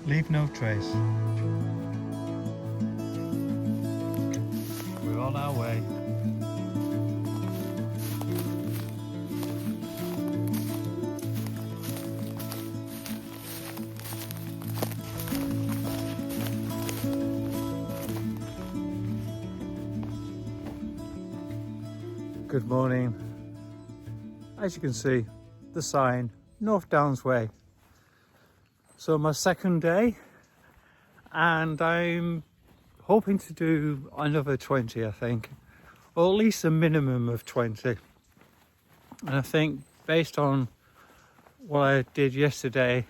Leave no trace. We're on our way. Good morning. As you can see, the sign, North Downs Way. So my second day, and I'm hoping to do another 20, I think, or at least a minimum of 20. And I think based on what I did yesterday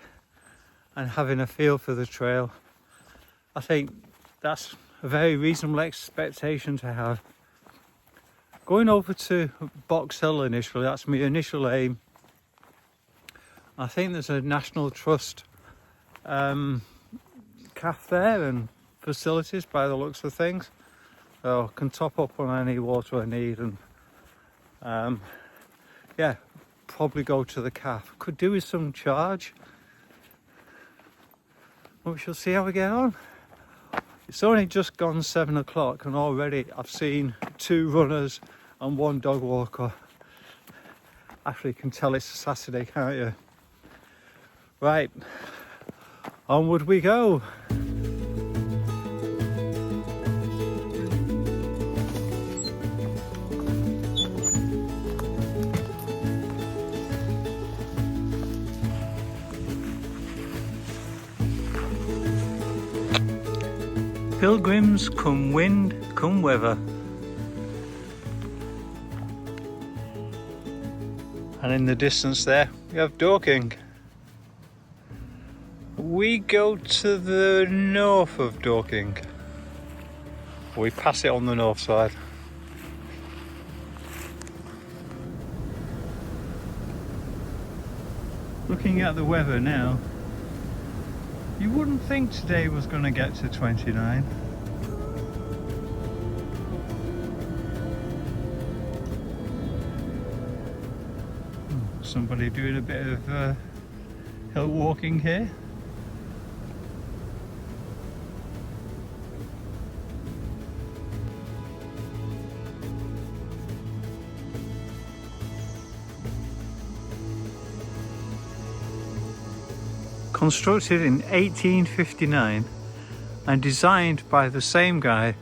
and having a feel for the trail, I think that's a very reasonable expectation to have. Going over to Box Hill initially, that's my initial aim. I think there's a National Trust calf there and facilities by the looks of things, so I can top up on any water I need, and yeah, probably go to the calf. Could do with some charge, but we shall see how we get on. It's only just gone 7 o'clock and already I've seen 2 runners and 1 dog walker. Actually, you can tell it's a Saturday, can't you? Right, onward we go. Pilgrims, come wind, come weather. And in the distance there, we have Dorking. We go to the north of Dorking. We pass it on the north side. Looking at the weather now, you wouldn't think today was going to get to 29. Somebody doing a bit of hill walking here. Constructed in 1859 and designed by the same guy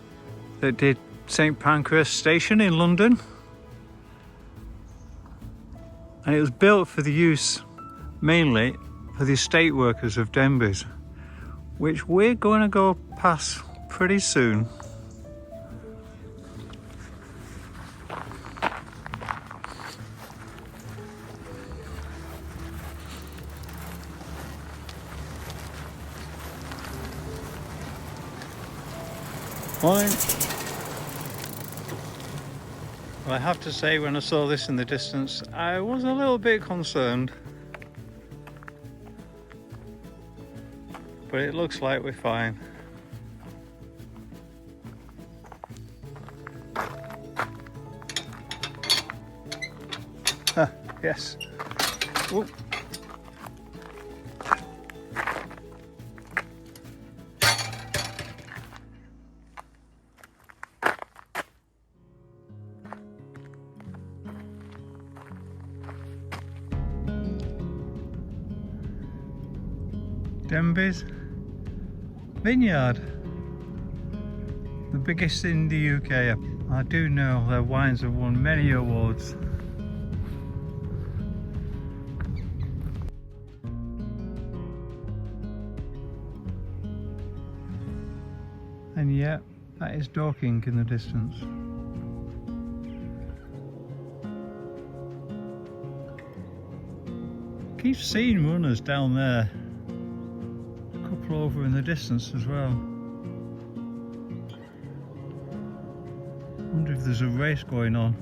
that did St Pancras Station in London, and it was built for the use mainly for the estate workers of Denbies, which we're going to go past pretty soon. Morning. Well, I have to say, when I saw this in the distance, I was a little bit concerned. But it looks like we're fine. Ah, yes. Whoop. Denbies Vineyard, the biggest in the UK. I do know their wines have won many awards. And yeah, that is Dorking in the distance. Keep seeing runners down there. Over in the distance as well. Wonder if there's a race going on,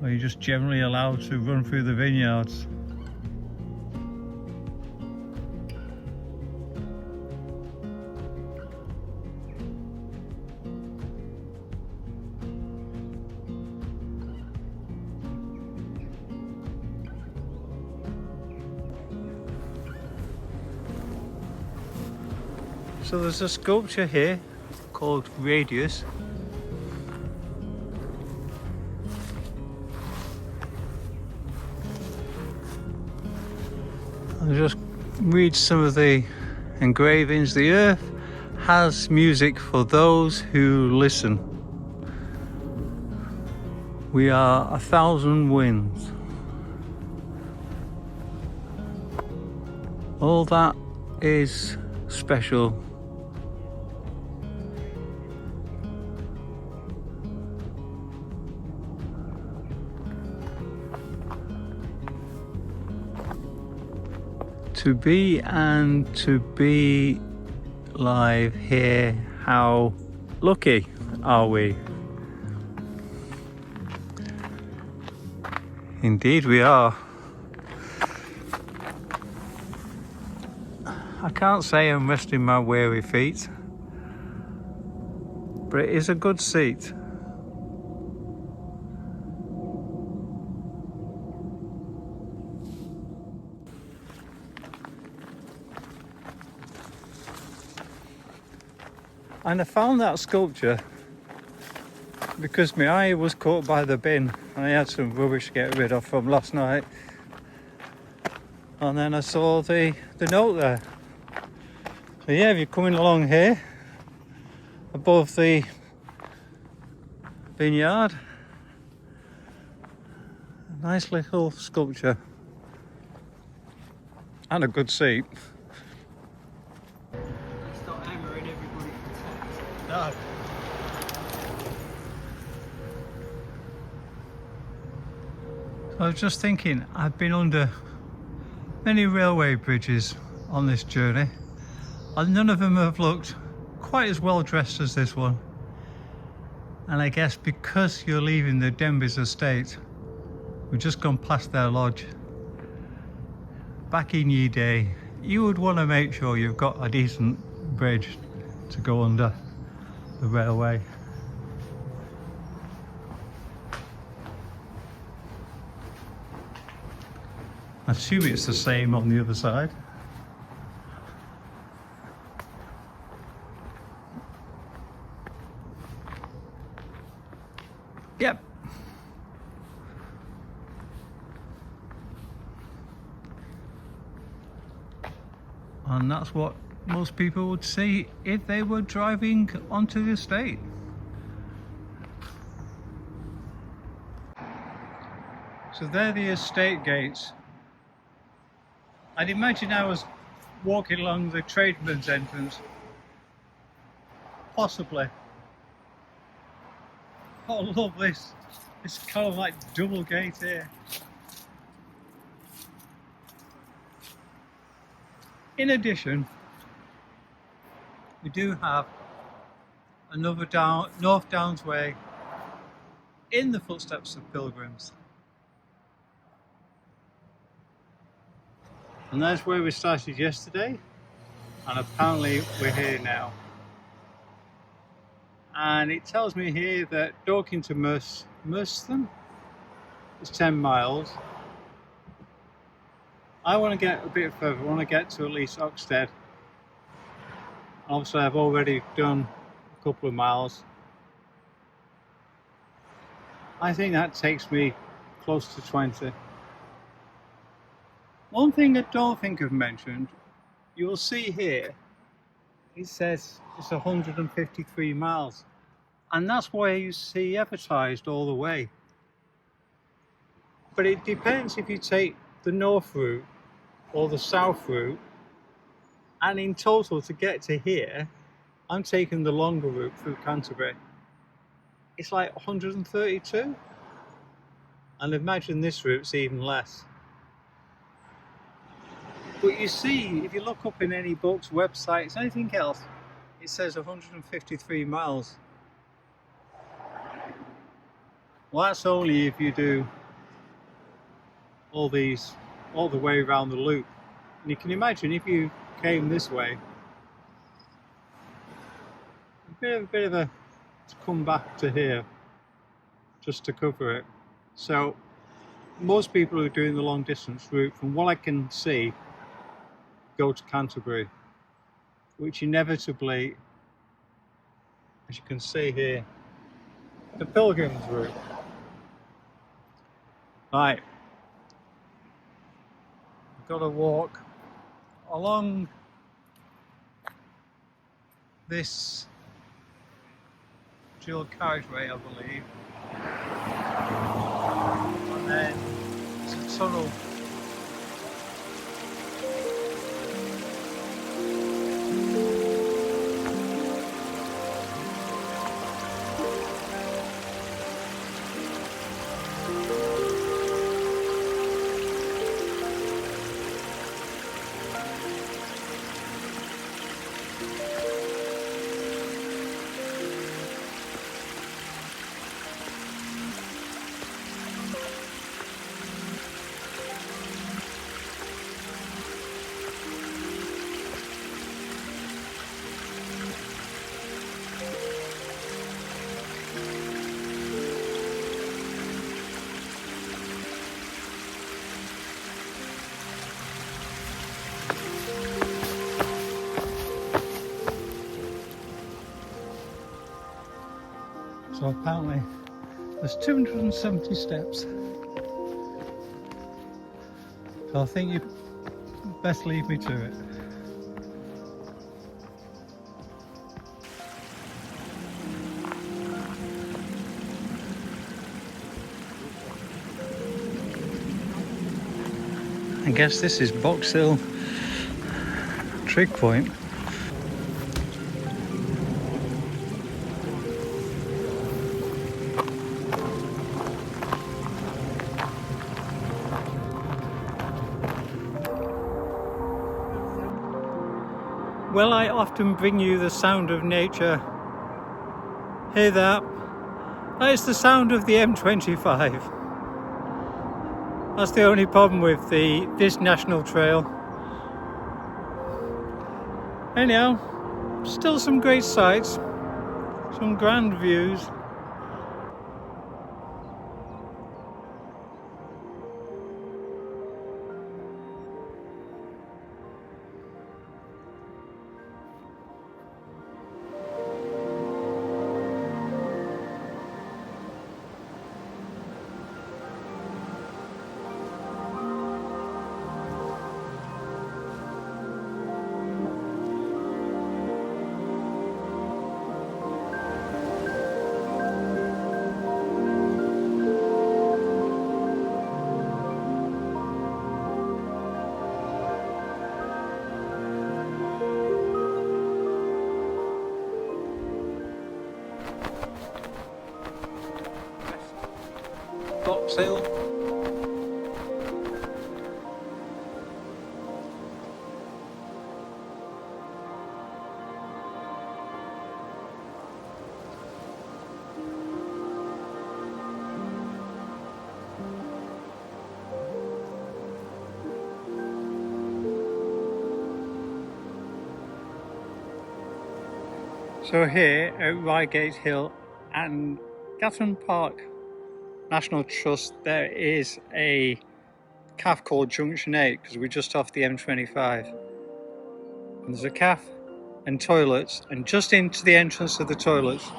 or you're just generally allowed to run through the vineyards. So there's a sculpture here called Radius. I'll just read some of the engravings. The earth has music for those who listen. We are 1,000 winds. All that is special. To be and to be live here, how lucky are we? Indeed we are. I can't say I'm resting my weary feet, but it is a good seat. And I found that sculpture because my eye was caught by the bin and I had some rubbish to get rid of from last night. And then I saw the note there. So yeah, if you're coming along here above the vineyard, a nice little sculpture and a good seat. It's not hammering everybody for tax. No. I was just thinking, I've been under many railway bridges on this journey and none of them have looked quite as well dressed as this one. And I guess because you're leaving the Denbies estate, we've just gone past their lodge. Back in ye day, you would want to make sure you've got a decent bridge to go under the railway. I assume it's the same on the other side. Yep. And that's what most people would see if they were driving onto the estate. So they're the estate gates. I'd imagine I was walking along the tradesman's entrance. Possibly. Oh, I love this. It's kind of like double gate here. In addition, we do have another North Downs Way in the footsteps of pilgrims. And that's where we started yesterday, and apparently we're here now. And it tells me here that Dorking to Mershtam is 10 miles. I want to get a bit further. I want to get to at least Oxted. Obviously I've already done a couple of miles. I think that takes me close to 20. One thing I don't think I've mentioned, you'll see here, it says it's 153 miles. And that's where you see advertised all the way. But it depends if you take the north route or the south route. And in total, to get to here, I'm taking the longer route through Canterbury. It's like 132. And imagine this route's even less. But you see, if you look up in any books, websites, anything else, it says 153 miles. Well, that's only if you do all the way around the loop. And you can imagine if you came this way, a bit of a to come back to here just to cover it. So most people who are doing the long distance route, from what I can see, go to Canterbury, which inevitably, as you can see here, the pilgrims route. Right, we've got to walk along this dual carriageway, I believe, and then it's a tunnel. So apparently there's 270 steps. So I think you best leave me to it. I guess this is Box Hill Trig Point. Well, I often bring you the sound of nature. Hear that? That is the sound of the M25. That's the only problem with this national trail. Anyhow, still some great sights, some grand views. Box Hill. So here at Reigate Hill and Katherine Park National Trust, there is a cafe called Junction 8 because we're just off the M25. And there's a cafe and toilets, and just into the entrance of the toilets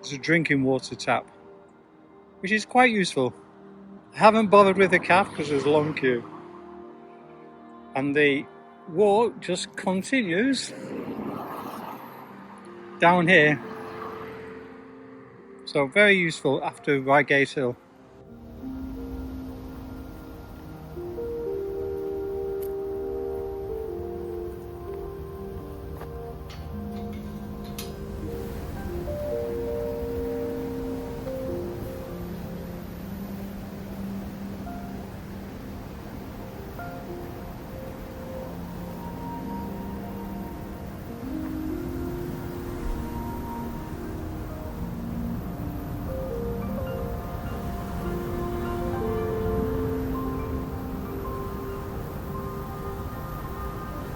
there's a drinking water tap, which is quite useful. I haven't bothered with the cafe because there's a long queue. And the walk just continues down here. So very useful after Reigate Hill.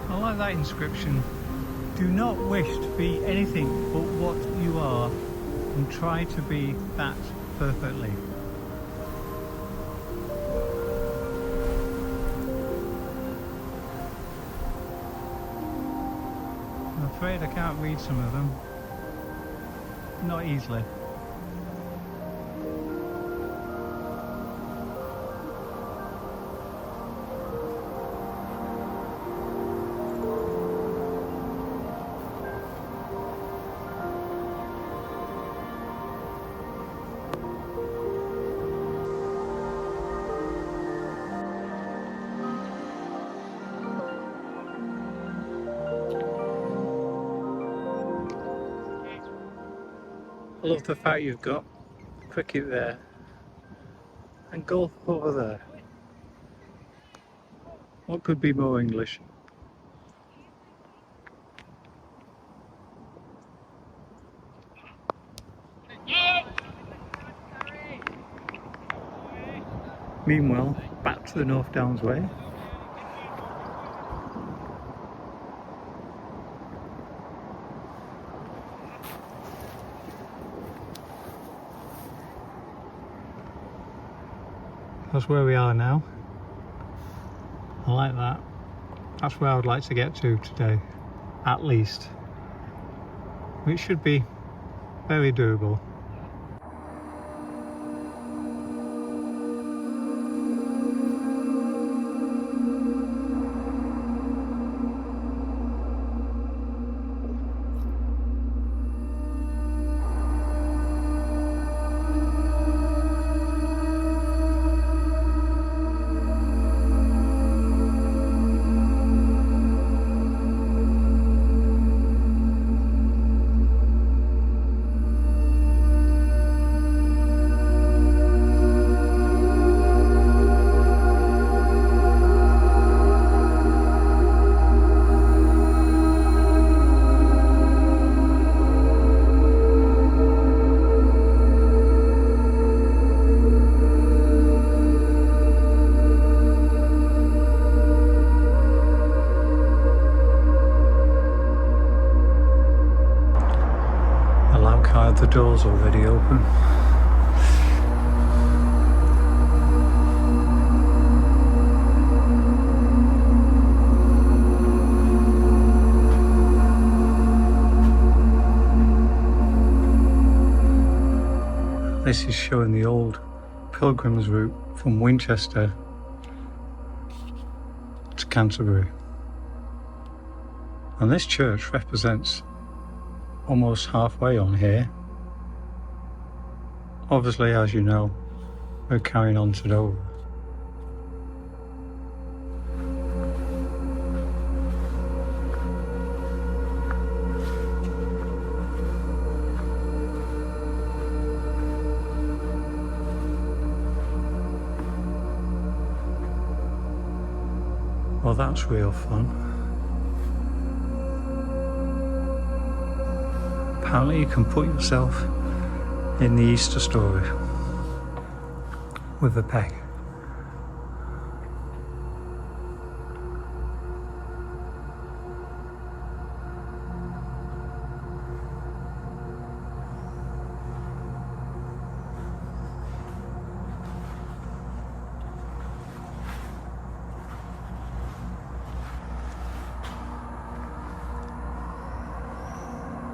I like that inscription. Do not wish to be anything but what you are, and try to be that perfectly. afraid I can't read some of them. Not easily. I love the fact you've got cricket there and golf over there. What could be more English? Meanwhile, back to the North Downs way. That's where we are now. I like that. That's where I would like to get to today, at least. Which should be very doable. The door's already open. This is showing the old pilgrims route from Winchester to Canterbury. And this church represents almost halfway on here. Obviously, as you know, we're carrying on to Dover. Well, that's real fun. Apparently you can put yourself in the Easter story with a peg.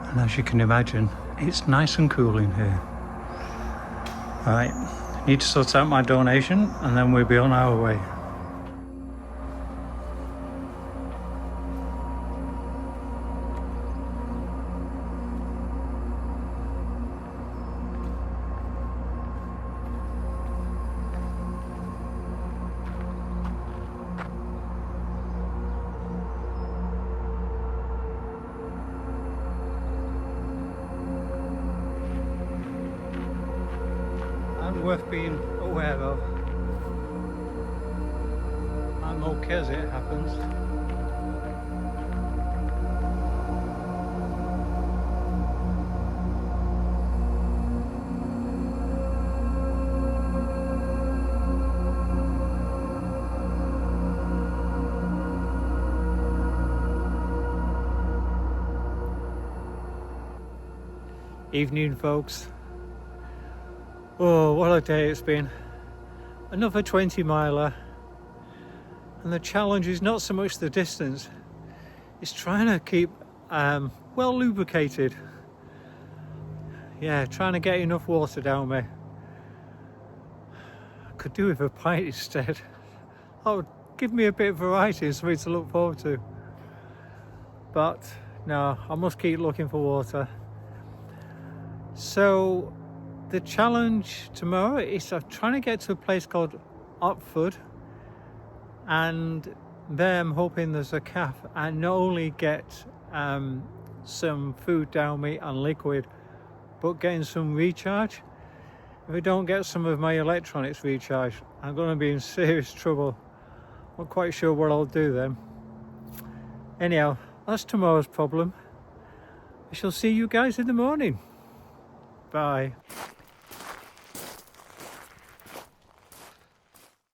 And as you can imagine, it's nice and cool in here. Right, need to sort out my donation and then we'll be on our way. Worth being aware of. I'm okay as it happens. Evening, folks. Oh, what a day it's been. Another 20 miler. And the challenge is not so much the distance, it's trying to keep well lubricated. Yeah, trying to get enough water down me. I could do with a pint instead. Oh, give me a bit of variety and something to look forward to. But no, I must keep looking for water. So the challenge tomorrow is I'm trying to get to a place called Oxted, and there I'm hoping there's a cafe and not only get some food down me and liquid, but getting some recharge. If I don't get some of my electronics recharged, I'm going to be in serious trouble. Not quite sure what I'll do then. Anyhow, that's tomorrow's problem. I shall see you guys in the morning. Bye.